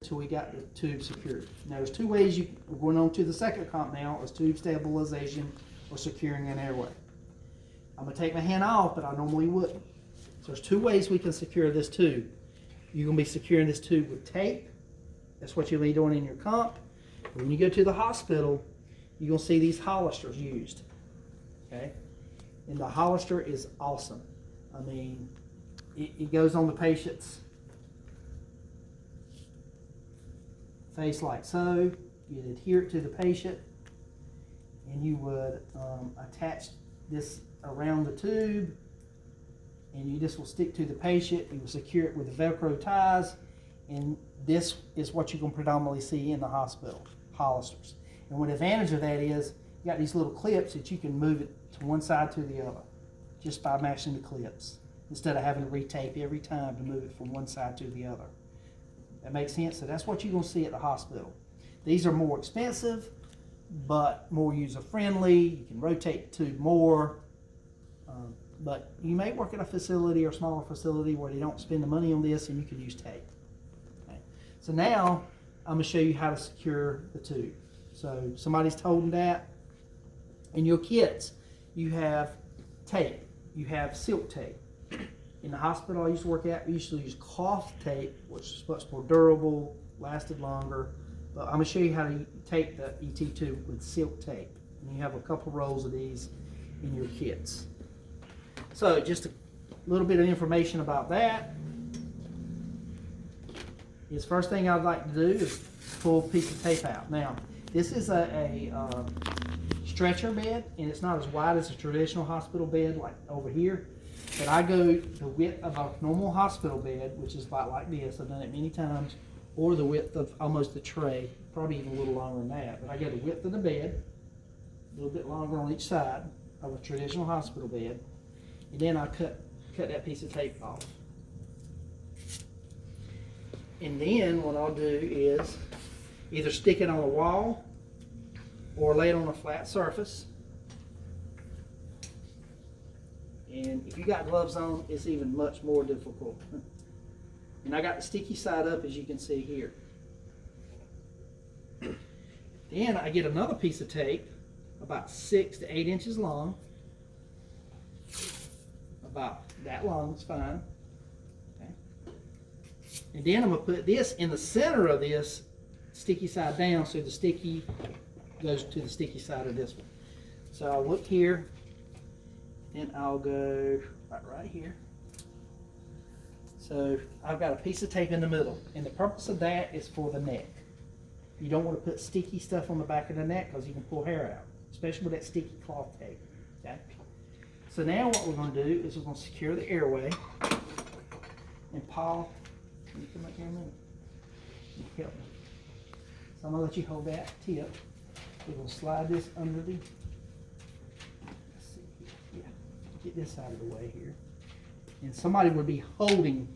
So we got the tube secured. Now there's two ways we're going on to the second comp now, is tube stabilization or securing an airway. I'm gonna take my hand off, but I normally wouldn't. So there's two ways we can secure this tube. You're gonna be securing this tube with tape. That's what you'll be doing in your comp. When you go to the hospital, you're gonna see these Hollisters used, okay? And the Hollister is awesome. I mean, it goes on the patient's face like so. You'd adhere it to the patient, and you would attach this around the tube, and you just will stick to the patient. You will secure it with the Velcro ties, and this is what you're going to predominantly see in the hospital, Hollisters. And one advantage of that is you got these little clips that you can move it to one side to the other just by mashing the clips, instead of having to retape every time to move it from one side to the other. That makes sense? So that's what you're going to see at the hospital. These are more expensive, but more user-friendly. You can rotate the tube more. But you may work at a facility or smaller facility where they don't spend the money on this, and you can use tape. Okay. So now I'm going to show you how to secure the tube. So somebody's holding that. In your kits, you have tape. You have silk tape. In the hospital I used to work at, we used to use cloth tape, which is much more durable, lasted longer. But I'm going to show you how to tape the ET tube with silk tape. And you have a couple rolls of these in your kits. So just a little bit of information about that. Is first thing I'd like to do is pull a piece of tape out. Now, this is a stretcher bed, and it's not as wide as a traditional hospital bed like over here. But I go the width of a normal hospital bed, which is about like this. I've done it many times. Or the width of almost the tray, probably even a little longer than that. But I go the width of the bed, a little bit longer on each side of a traditional hospital bed. And then I cut that piece of tape off. And then what I'll do is either stick it on a wall or lay it on a flat surface. And if you got gloves on, it's even much more difficult. And I got the sticky side up, as you can see here. Then I get another piece of tape about 6 to 8 inches long. About that long is fine. Okay. And then I'm going to put this in the center of this sticky side down, so the sticky goes to the sticky side of this one. So I'll look here. Then I'll go right here. So I've got a piece of tape in the middle, and the purpose of that is for the neck. You don't want to put sticky stuff on the back of the neck because you can pull hair out, especially with that sticky cloth tape. Okay? So now what we're going to do is we're going to secure the airway. And Paul, can you come up here a minute? Help me. So I'm going to let you hold that tip. We're going to slide this under the, get this out of the way here. And somebody would be holding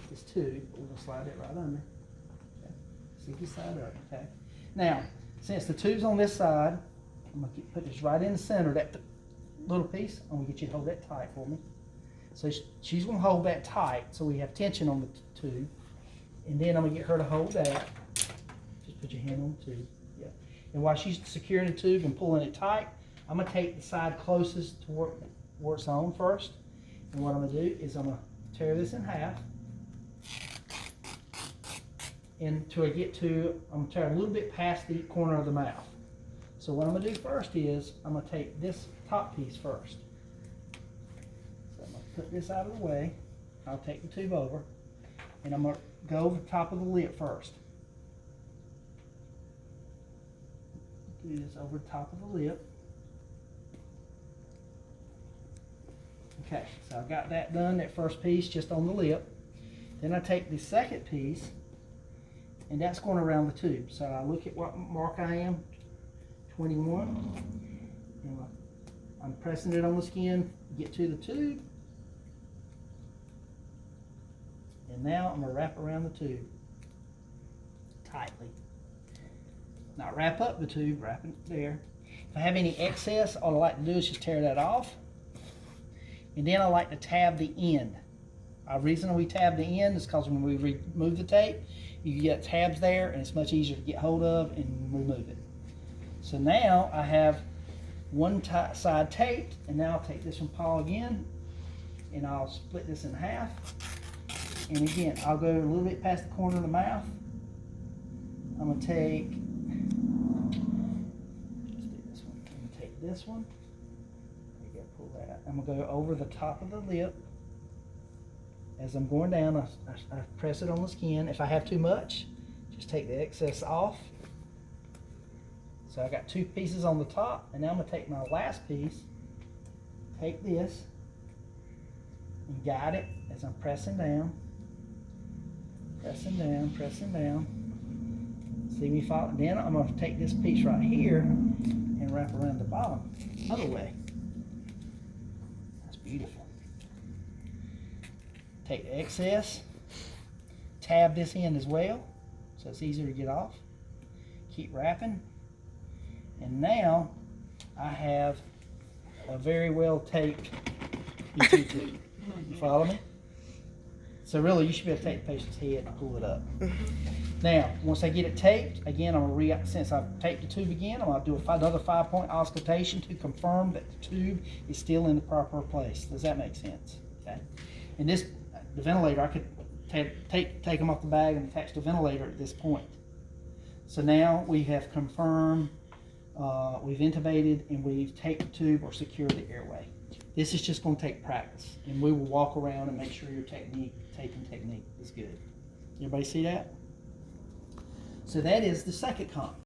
this tube, but we're going to slide it right under. Okay. Sticky side up. Okay. Now, since the tube's on this side, I'm going to put this right in the center, that little piece. I'm going to get you to hold that tight for me. So she's going to hold that tight so we have tension on the tube. And then I'm going to get her to hold that. Just put your hand on the tube. Yeah. And while she's securing the tube and pulling it tight, I'm going to take the side closest to where it's on first. And what I'm going to do is I'm going to tear this in half. And until I get to, I'm going to tear a little bit past the corner of the mouth. So what I'm going to do first is I'm going to take this top piece first. So I'm going to put this out of the way. I'll take the tube over. And I'm going to go over the top of the lip first. Do this over the top of the lip. Okay, so I've got that done, that first piece just on the lip. Then I take the second piece, and that's going around the tube. So I look at what mark I am, 21. And I'm pressing it on the skin, get to the tube. And now I'm going to wrap around the tube tightly. Not wrap up the tube, wrap it there. If I have any excess, all I like to do is just tear that off. And then I like to tab the end. The reason we tab the end is because when we remove the tape, You get tabs there, and it's much easier to get hold of and remove it. So now I have one side taped, and now I'll take this from Paul again, and I'll split this in half. And again, I'll go a little bit past the corner of the mouth. I'm gonna take, let's do this one. I'm gonna take this one. There you go, pull that out. I'm gonna go over the top of the lip. As I'm going down, I press it on the skin. If I have too much, just take the excess off. So I got 2 pieces on the top, and now I'm gonna take my last piece, take this, and guide it as I'm pressing down, pressing down, pressing down. See me fall? Then I'm gonna take this piece right here and wrap around the bottom, other way. That's beautiful. Take the excess, tab this in as well, so it's easier to get off. Keep wrapping. And now I have a very well taped E2 tube. You follow me? So really, you should be able to take the patient's head and pull it up. Now, once I get it taped, again, since I've taped the tube again, I'm going to do another 5-point auscultation to confirm that the tube is still in the proper place. Does that make sense? Okay. And the ventilator, I could take them off the bag and attach the ventilator at this point. So now we have confirmed, we've intubated, and we've taped the tube or secured the airway. This is just going to take practice, and we will walk around and make sure your taping technique is good. Everybody see that? So that is the second comp.